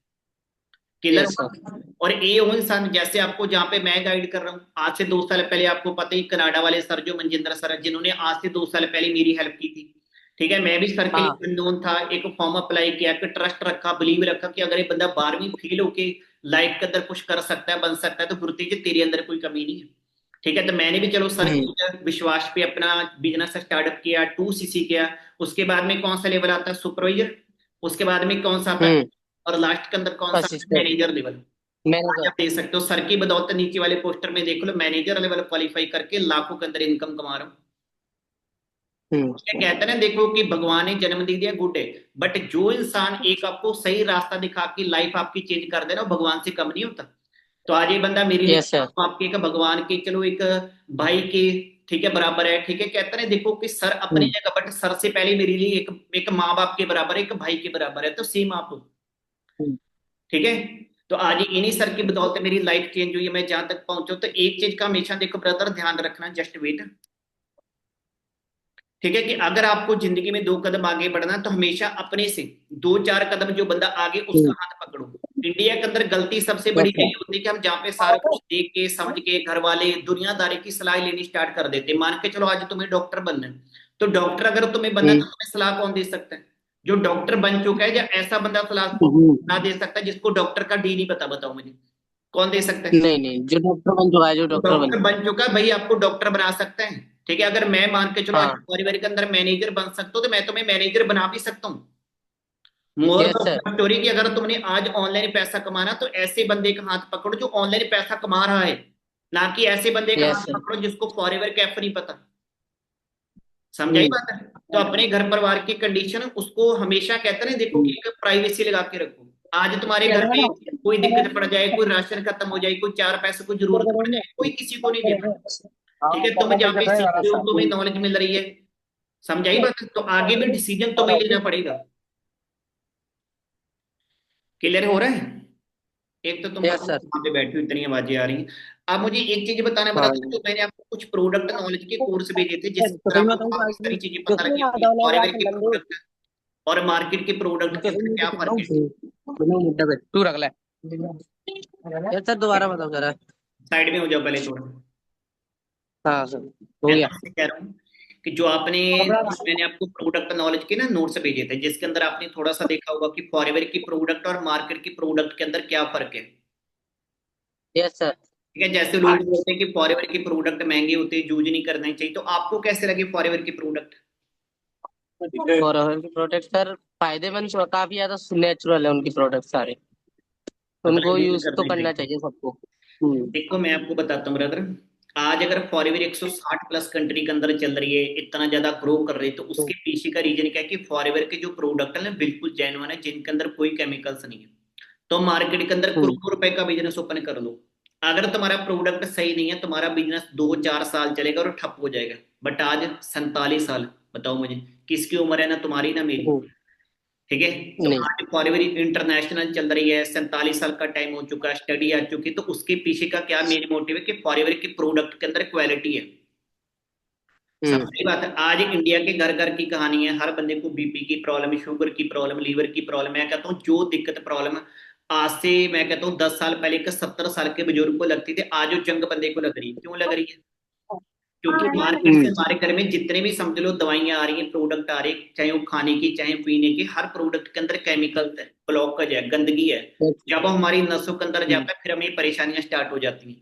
Killer yes sir. हुआ। और ये वो इंसान जैसे आपको, जहाँ पे मैं गाइड कर रहा हूँ, आज से 2 साल पहले आपको पता ही, कनाडा वाले सर जो मनजिंदर सर है, जिन्होंने आज से 2 साल पहले मेरी हेल्प की थी। ठीक है, मैं भी सर के हाँ। लिए अननोन था, एक फॉर्म अप्लाई किया, एक ट्रस्ट रखा, बिलीव रखा कि अगर ये बंदा 12वीं फेल होके लाइफ के अंदर कुछ कर सकता है, बन सकता है, तो गुरुतेज जी तेरे अंदर कोई कमी नहीं है। ठीक है, तो मैंने भी चलो सर हम्म। के विश्वास पे अपना बिजनेस स्टार्टअप किया, 2 सीसी किया। उसके बाद में कौन सा लेवल आता है, सुपरवाइजर। उसके बाद में कौन सा आता है, हम्म। और लास्ट के अंदर कौन सा आता है, असिस्टेंट। Manager level. आज मैनेजर। आप देख सकते हो सर की बदौलत, नीचे वाले पोस्टर में देख लो, मैनेजर लेवल क्वालिफाई करके लाखों के अंदर इनकम कमा रहा हूँ। हम्म। क्या कहते हैं ना, देखो कि भगवान ने जन्म दे दिया, गुड है, बट जो इंसान एक आपको सही रास्ता दिखा के लाइफ आपकी चेंज कर देना, वो भगवान से कम नहीं होता। तो आज ये बंदा मेरे लिए यस सर। आपके एक भगवान के, चलो एक भाई के, ठीक है, बराबर है। ठीक है, कहते हैं ना, देखो कि सर अपनी हम्म। जगह, बट सर से पहले मेरे लिए एक एक माँ बाप के बराबर है, एक भाई के बराबर है, तो सेम आप हो। हम्म। ठीक है, तो आज इन्हीं सर की बदौलत मेरी लाइफ चेंज हुई है, मैं जहां तक पहुंचा हूं। तो एक चीज का हमेशा देखो ब्रदर ध्यान रखना, जस्ट वेट। ठीक है, कि अगर आपको जिंदगी में 2 कदम आगे बढ़ना है, तो हमेशा अपने से 2-4 कदम जो बंदा आगे, उसका हम्म। हाथ पकड़ो। इंडिया के अंदर गलती सबसे बड़ी यस यही सर। होती है कि हम जहाँ पे सारा कुछ देख के समझ के, घर वाले दुनियादारी की सलाह लेनी स्टार्ट कर देते हैं। मान के चलो आज तुम्हें डॉक्टर बनना है, तो डॉक्टर अगर तुम्हें बनना है, तो हम्म। तुम्हें सलाह कौन दे सकता है, जो डॉक्टर बन चुका है, या ऐसा बंदा सलाह हम्म। ना दे सकता है जिसको डॉक्टर का डी नहीं पता, बताओ मुझे, कौन दे सकता है। नहीं नहीं, जो डॉक्टर बन चुका है, जो तो डॉक्टर बन डॉक्टर चुका बन चुका है भाई, आपको डॉक्टर बना सकता है। ठीक है, अगर मैं मान के चलो है। आज हाँ। परिवार के अंदर मैनेजर बन सकता हूँ, तो मैं तुम्हें मैनेजर बना भी सकता हूँ। मोर यस सर। ऑफ स्टोरी की, अगर तुमने आज ऑनलाइन पैसा कमाना, तो ऐसे बंदे का हाथ पकड़ो जो ऑनलाइन पैसा कमा रहा है, ना कि ऐसे बंदे का यस हाथ सर। पकड़ो जिसको फॉरएवर कैफ नहीं पता। समझाई हम्म। बात है। तो अपने घर परिवार की कंडीशन उसको हमेशा, कहते हैं ना, देखो कि एक प्राइवेसी लगा के रखो। आज तुम्हारे घर में कोई दिक्कत पड़ जाए, कोई राशन खत्म हो जाए, कोई 4 पैसे को जरूरत पड़ जाए, कोई किसी को नहीं देता। ठीक है, तुम जहाँ पे सीख रहे हो, तुम्हें नॉलेज मिल रही है, समझाई बात, तो आगे भी डिसीजन तुम्हें लेना पड़ेगा। क्लियर हो रहा है। एक तो तुम यस पता नहीं सर। कहाँ पे बैठी हो, इतनी आवाजें आ रही हैं। अब मुझे एक चीज बताना बता था, हाँ। तो मैंने आपको कुछ प्रोडक्ट नॉलेज के कोर्स भेजे थे, जिसके अंदर आपको काफी सारी चीजें पता लगी होंगी, फॉरएवर के प्रोडक्ट और मार्केट के प्रोडक्ट के अंदर क्या फर्क है। तू रख ले। यस सर, दोबारा बताओ जरा। साइड में हो जाओ पहले थोड़ा। हाँ सर। हो मैं गया। तुमसे कह रहा हूँ कि जो आपने, मैंने आपको प्रोडक्ट नॉलेज के ना नोट्स भेजे थे, जिसके अंदर आपने थोड़ा सा देखा होगा कि फॉरएवर की प्रोडक्ट और मार्केट की प्रोडक्ट के अंदर क्या फर्क है। Yes sir. ठीक है, जैसे लोग बोलते हैं कि फॉरएवर की प्रोडक्ट महंगे होते हैं, यूज नहीं करना चाहिए, तो आपको कैसे लगे फॉरएवर की प्रोडक्ट। और उनके प्रोडक्ट सर फायदेमंद और काफी ज्यादा नेचुरल है उनकी प्रोडक्ट सारे। मतलब उनको यूज यूज तो करने करना चाहिए। चाहिए सबको। हम्म। देखो मैं आपको बताता हूँ ब्रदर, आज अगर फॉरएवर 160 प्लस कंट्री के अंदर चल रही है, इतना ज्यादा ग्रो कर रही है, तो उसके पीछे का रीजन क्या है कि फॉरएवर के जो प्रोडक्ट है ना, बिल्कुल जेन्युइन है, जिनके अंदर कोई केमिकल्स नहीं है। तो मार्केट के अंदर हम्म। करोड़ों रुपए का बिजनेस ओपन कर लो, अगर तुम्हारा प्रोडक्ट सही नहीं है, तुम्हारा बिजनेस 2-4 साल चलेगा और ठप हो जाएगा। बट आज 47 साल, बताओ मुझे, किसकी उम्र है, ना तुम्हारी ना मेरी। हम्म। ठीक है, तो नहीं। आज फॉरएवर इंटरनेशनल चल रही है, 47 साल का टाइम हो चुका है, स्टडी आ चुकी है, तो उसके पीछे का क्या मेन मोटिव है कि फॉरएवर के प्रोडक्ट के अंदर क्वालिटी है। हम्म। सबसे बात है, आज इंडिया के घर घर की कहानी है, हर बंदे को बीपी की प्रॉब्लम, शुगर की प्रॉब्लम, लीवर की प्रॉब्लम। मैं कहता हूँ जो दिक्कत प्रॉब्लम आज से, मैं कहता हूँ 10 साल पहले के 70 साल के बुजुर्ग को लगती थी, आज वो जंग बंदे को लग रही है। क्यों लग रही है। क्योंकि मार्केट से हमारे घर में जितने भी समझ लो दवाइयां आ रही हैं, प्रोडक्ट आ रहे हैं, चाहे वो खाने की चाहे पीने की, हर प्रोडक्ट के अंदर केमिकल है, ब्लॉकेज है, गंदगी है। जब वो हमारी नसों के अंदर हम्म जाता है फिर हमें परेशानियां स्टार्ट हो जाती हैं।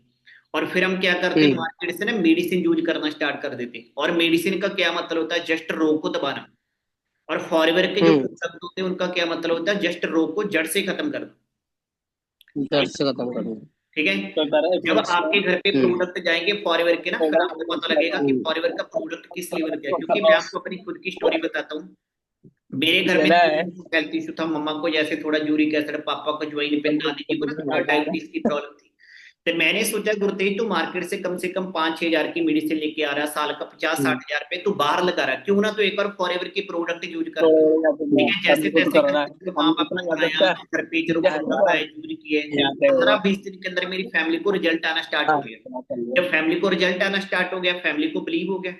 और फिर हम क्या करते हैं, हम्म मार्केट से ना मेडिसिन यूज करना स्टार्ट कर देते हैं। और मेडिसिन का क्या मतलब होता है, जस्ट रोग को दबाना। और फॉरएवर के जो हम्म प्रोडक्ट होते हैं उनका क्या मतलब होता है, जस्ट रोग को जड़ से खत्म करना। दर्द से खत्म करना। ठीक है। जब आपके घर पे प्रोडक्ट जाएंगे फॉरएवर के ना, फिर आपको पता लगेगा कि फॉरएवर का प्रोडक्ट किस लेवल का है। क्योंकि मैं आपको अपनी खुद की स्टोरी बताता हूँ। मेरे घर में हेल्थ इशू था, मम्मा को जैसे थोड़ा यूरिक एसिड, पापा को ज्वाइन पेन, दादी जी को ना थोड़ा डायबिटीज की प्रॉब्लम थी। तो मैंने सोचा गुरतेज, तू मार्केट से कम 5-6 हजार की मेडिसिन लेके आ रहा है, साल का 50-60 हजार पे तू बाहर लगा रहा है, क्यों ना तो एक बार फॉरएवर की प्रोडक्ट यूज कर। ठीक है, जैसे तैसे करके चलो माँ बाप को सुनाया, घर पे चलो प्रोडक्ट आए, यूज किए। 15-20 दिन के अंदर मेरी फैमिली को रिजल्ट आना स्टार्ट हो गया। जब फैमिली को रिजल्ट आना स्टार्ट हो गया, फैमिली को बिलीव हो गया।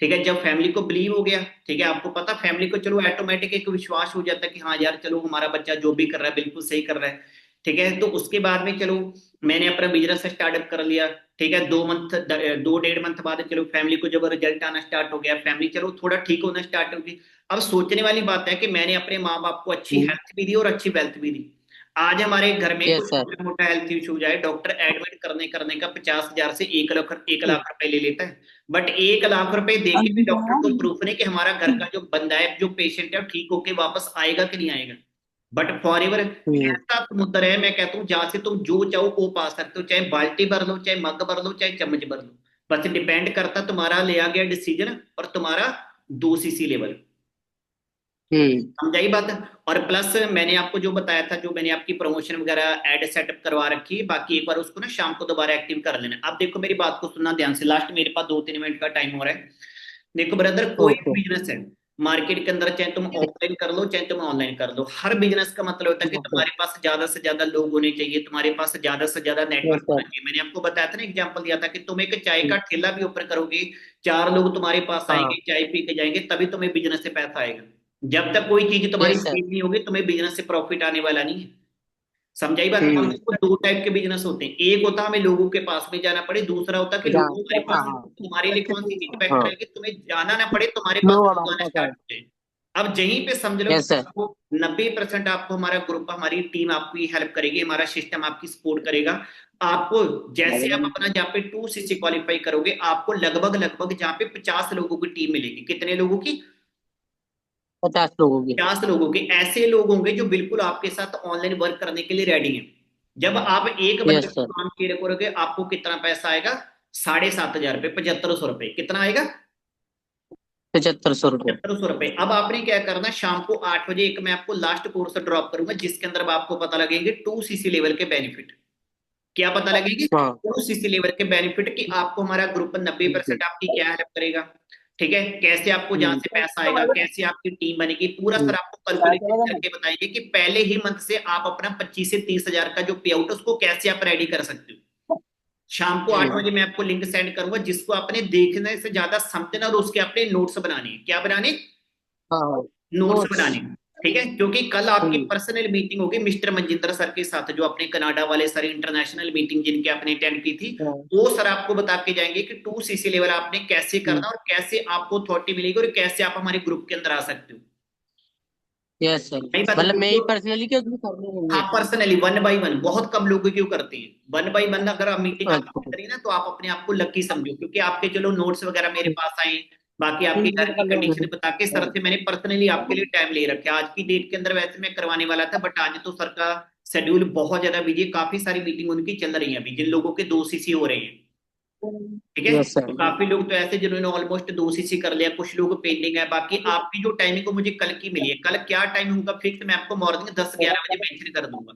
ठीक है, जब फैमिली को बिलीव हो गया, ठीक है, आपको पता फैमिली को चलो ऑटोमेटिक एक विश्वास हो जाता है कि हाँ यार चलो हमारा बच्चा जो भी कर रहा है बिल्कुल सही कर रहा है। ठीक है, तो उसके बाद में चलो मैंने अपना बिजनेस स्टार्टअप कर लिया। ठीक है, 2 1/2 मंथ बाद चलो फैमिली को जब रिजल्ट आना स्टार्ट हो गया, फैमिली चलो थोड़ा ठीक होना स्टार्ट होगी। अब सोचने वाली बात है कि मैंने अपने माँ बाप को अच्छी हेल्थ भी दी और अच्छी वेल्थ भी दी। आज हमारे घर में यस कुछ सर। छोटा मोटा हेल्थ इशू जाए, डॉक्टर एडमिट करने करने का 50 हजार से 1 लाख रुपए ले लेता है। बट 1 लाख रुपए दे के भी डॉक्टर को प्रूफ नहीं कि हमारा घर का जो बंदा है, जो पेशेंट है, वो ठीक होके वापस आएगा कि नहीं आएगा। बट फॉरएवर हम्म ऐसा समुद्र है, मैं कहता हूँ जहां से तुम जो चाहो वो पा सकते हो, चाहे बाल्टी भर लो, चाहे मग भर लो, चाहे चम्मच भर लो। बस डिपेंड करता तुम्हारा लिया गया डिसीजन और तुम्हारा 2 सीसी लेवल। हम्म समझाई बात। और प्लस मैंने आपको जो बताया था, जो मैंने आपकी प्रमोशन वगैरह एड सेटअप करवा रखी है, बाकी एक बार उसको ना शाम को दोबारा एक्टिव कर लेना। अब देखो मेरी बात को सुनना ध्यान से, लास्ट मेरे पास 2-3 मिनट का टाइम हो रहा है। देखो ब्रदर, कोई भी ओके। बिजनेस है मार्केट के अंदर, चाहे तुम ऑफलाइन कर लो चाहे तुम ऑनलाइन कर लो, हर बिजनेस का मतलब होता है कि ओके। तुम्हारे पास ज्यादा से ज्यादा लोग होने चाहिए, तुम्हारे पास ज्यादा से ज्यादा यस नेटवर्क सर। होना चाहिए। मैंने आपको बताया था ना, एग्जांपल दिया था कि तुम एक चाय का ठेला भी ओपन करोगे, 4 लोग तुम्हारे पास हाँ। आएंगे, चाय पी के जाएंगे, तभी तुम्हें बिजनेस से पैसा आएगा। जब तक कोई चीज तुम्हारी यस सर। सेल नहीं होगी, तुम्हें बिजनेस से प्रॉफिट आने वाला नहीं है। समझाई बात। अब हम्म देखो 2 टाइप के बिजनेस होते हैं, एक होता है हमें लोगों के पास में जाना पड़े, दूसरा होता है कि लोग हमारे हाँ पास आए। हाँ तुम्हारे लिए कौन सी चीज बेटर हाँ। रहेगी, तुम्हें जाना ना पड़े, तुम्हारे पास लोग लोग हमारे आना पास स्टार्ट आए। हो जाए। अब यहीं पे समझ लो कि यस सर। आपको 90% आपको हमारा ग्रुप, हमारी टीम आपकी हेल्प करेगी, हमारा सिस्टम आपकी सपोर्ट करेगा। आपको जैसे आप अपना जहाँ पे 2 सीसी क्वालिफाई करोगे, आपको लगभग लगभग जहाँ पे 50 लोगों की टीम मिलेगी। कितने लोगों की? 50 लोगों की। 50 लोगों के ऐसे लोग होंगे जो बिल्कुल आपके साथ ऑनलाइन वर्क करने के लिए रेडी हैं। जब आप एक बंदे यस को सर। काम किए करोगे, आपको कितना पैसा आएगा? 7,500 रुपये, 7,500 रुपये। कितना आएगा? 7500 रुपये। 7,500 रुपये। अब आपने क्या करना, शाम को 8 बजे एक मैं आपको लास्ट कोर्स ड्रॉप करूंगा, जिसके अंदर आपको पता लगेंगे 2 सीसी लेवल के बेनिफिट। क्या पता लगेगी? हाँ। 2 सीसी लेवल के बेनिफिट, कि आपको हमारा ग्रुप 90% आपकी क्या हेल्प करेगा। ठीक है, कैसे आपको जहां हम्म से पैसा आएगा, कैसे आपकी टीम बनेगी, पूरा सर हम्म आपको कैलकुलेशन करके बताएंगे कि पहले ही मंथ से आप अपना 25 से 30 हजार का जो पे आउट है उसको कैसे आप रेडी कर सकते हो। शाम को 8 बजे मैं आपको लिंक सेंड करूंगा, जिसको आपने देखने से ज्यादा समझना और उसके अपने नोट्स बनाने हैं। क्या बनाने? हाँ हाँ। Notes notes. बनाने। ठीक है, क्योंकि कल आपकी हम्म पर्सनल मीटिंग होगी मिस्टर मनजिंदर सर के साथ, जो अपने कनाडा वाले सर, इंटरनेशनल मीटिंग जिनके आपने अटेंड की थी। हाँ। वो सर आपको बता के जाएंगे कि 2 सीसी लेवल आपने कैसे करना और कैसे आपको अथॉरिटी मिलेगी और कैसे आप हमारे ग्रुप के अंदर आ सकते हो। Yes sir. नहीं बात मतलब मैं ही क्योंकि पर्सनली क्या उसमें करने हाँ, होंगे। पर्सनली 1 बाई 1, बहुत कम लोग क्यों करते हैं 1 बाई 1। अगर आप मीटिंग आपने अच्छा। करी ना, तो आप अपने आप को लकी समझो, क्योंकि आपके चलो नोट्स वगैरह मेरे पास आए, बाकी आपके घर की कंडीशन बता के सर से मैंने पर्सनली आपके लिए टाइम ले रखा है। आज की डेट के अंदर वैसे मैं करवाने वाला था, बट आज तो सर का शेड्यूल बहुत ज्यादा बिजी है, काफी सारी मीटिंग उनकी चल रही है अभी, जिन लोगों के 2 सीसी हो रहे हैं। ठीक है, यस सर। तो काफी लोग तो ऐसे जिन्होंने ऑलमोस्ट 2 सीसी कर लिया, कुछ लोग पेंडिंग है। बाकी आपकी जो टाइमिंग को मुझे कल की मिली है, कल क्या टाइम होगा फिक्स, मैं आपको मॉर्निंग 10-11 बजे मेंशन कर दूंगा।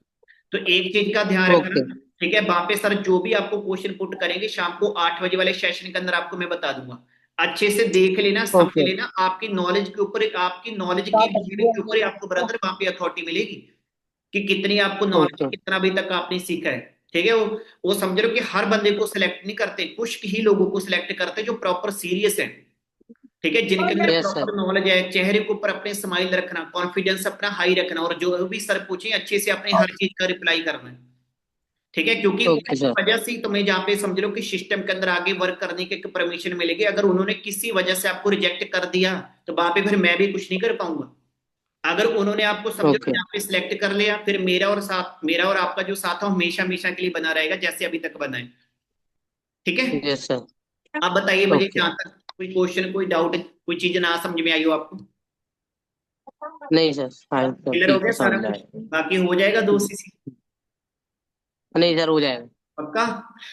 तो एक चीज का ध्यान रखना। ओके। ठीक है, वहां पे सर जो भी आपको क्वेश्चन पुट करेंगे शाम को 8 बजे वाले सेशन के अंदर आपको मैं बता दूंगा। अच्छे से देख लेना, समझ ओके। लेना, आपकी नॉलेज के ऊपर, आपकी नॉलेज की रिसीविंग के ऊपर ही आपको ब्रदर वहां पे अथॉरिटी मिलेगी कि कितनी आपको नॉलेज है, ओके। कितना अभी तक आपने सीखा है। ठीक है, वो समझ लो कि हर बंदे को सिलेक्ट नहीं करते, कुछ ही लोगों को सिलेक्ट करते जो प्रॉपर सीरियस है। ठीक है, जिनके अंदर यस सर। प्रॉपर नॉलेज है, चेहरे के ऊपर अपने स्माइल रखना, कॉन्फिडेंस अपना हाई रखना, और जो भी सर पूछे अच्छे से अपने हर चीज का रिप्लाई करना है। ठीक है, क्योंकि ओके उस सर। वजह से ही तुम्हें जहाँ पे समझ लो कि सिस्टम के अंदर आगे वर्क करने की परमिशन मिलेगी। अगर उन्होंने किसी वजह से आपको रिजेक्ट कर दिया तो वहां पे फिर मैं भी कुछ नहीं कर पाऊंगा। अगर उन्होंने आपको समझो ओके। यहाँ पे सिलेक्ट कर लिया, फिर मेरा और आपका जो साथ है वो हमेशा हमेशा के लिए बना रहेगा जैसे अभी तक बना है। ठीक है। Yes sir. आप बताइए मुझे ओके। जहाँ तक कोई क्वेश्चन, कोई डाउट, कोई चीज ना समझ में आई हो आपको। नहीं सर, हाँ सर, क्लियर हो ठीक गया है, सारा समझ कुछ। आया। बाकी हो जाएगा 2 सीसी। नहीं सर, हो जाएगा। पक्का।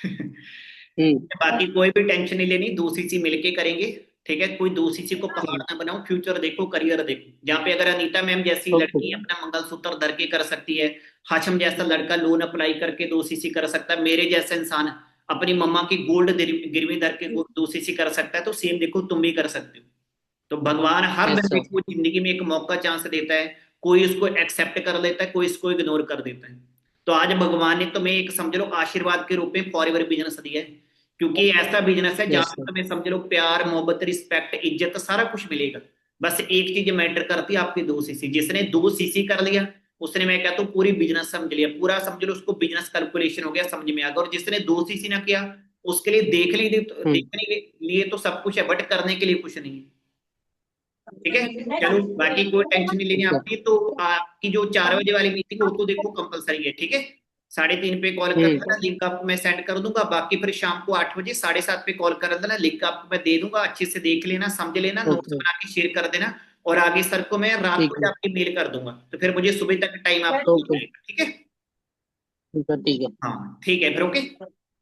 हम्म। बाकी कोई भी टेंशन नहीं लेनी, 2 सीसी मिलके करेंगे। ठीक है, कोई 2 सीसी को पहाड़ हम्म। ना बनाओ, फ्यूचर देखो, करियर देखो। जहाँ पे अगर अनीता मैम जैसी ओके लड़की सर। अपना मंगलसूत्र धर के कर सकती है, हाशम जैसा लड़का लोन अप्लाई करके 2 सीसी कर सकता है, मेरे जैसा इंसान अपनी मम्मा की गोल्ड गिरवी धर के 2 सीसी कर सकता है, तो सेम देखो तुम भी कर सकते हो। तो भगवान हर यस बंदे सर। को जिंदगी में एक मौका चांस देता है। कोई उसको एक्सेप्ट कर लेता है, कोई इसको इग्नोर कर देता है। तो आज भगवान ने तुम्हें एक समझ लो आशीर्वाद के रूप में फॉरएवर बिजनेस दिया है। क्योंकि ये ऐसा बिजनेस है जहां यस पे सर। तुम्हें समझ लो प्यार मोहब्बत रिस्पेक्ट इज्जत सारा कुछ मिलेगा। बस एक चीज मैटर करती है, आपकी 2 सीसी। जिसने 2 सीसी कर लिया उसने, मैं कहता हूँ, पूरी बिजनेस समझ लिया, पूरा समझ लो उसको बिजनेस कैलकुलेशन हो गया, समझ में आ गया। और जिसने 2 सीसी ना किया उसके लिए हम्म। देखने के लिए तो सब कुछ है, बट करने के लिए कुछ नहीं है। ठीक है। चलो, बाकी कोई टेंशन नहीं लेनी आपकी। तो आपकी जो 4 बजे वाली मीटिंग है वो तो देखो कंपलसरी है। ठीक है, 3:30 पे कॉल कर हम्म। देना, लिंक आपको मैं सेंड कर दूंगा। बाकी फिर शाम को 8 बजे 7:30 पे कॉल कर देना, लिंक आपको मैं दे दूंगा, अच्छे से देख लेना, समझ लेना, नोट्स ओके। बना के शेयर कर देना। और आगे सर को मैं रात ठीक को है। आपकी मेल कर दूंगा, तो फिर मुझे सुबह तक टाइम आपको मिल ओके। जाएगा। ठीक है। ठीक है। ठीक है। हाँ ठीक है फिर, ओके।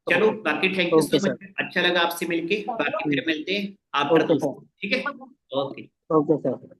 चलो, ओके। बाकी thank you so okay sir. Much, अच्छा लगा आपसे मिलके। बाकी फिर मिलते हैं आफ्टर ओके 2। सर। ठीक है। ओके। Okay sir.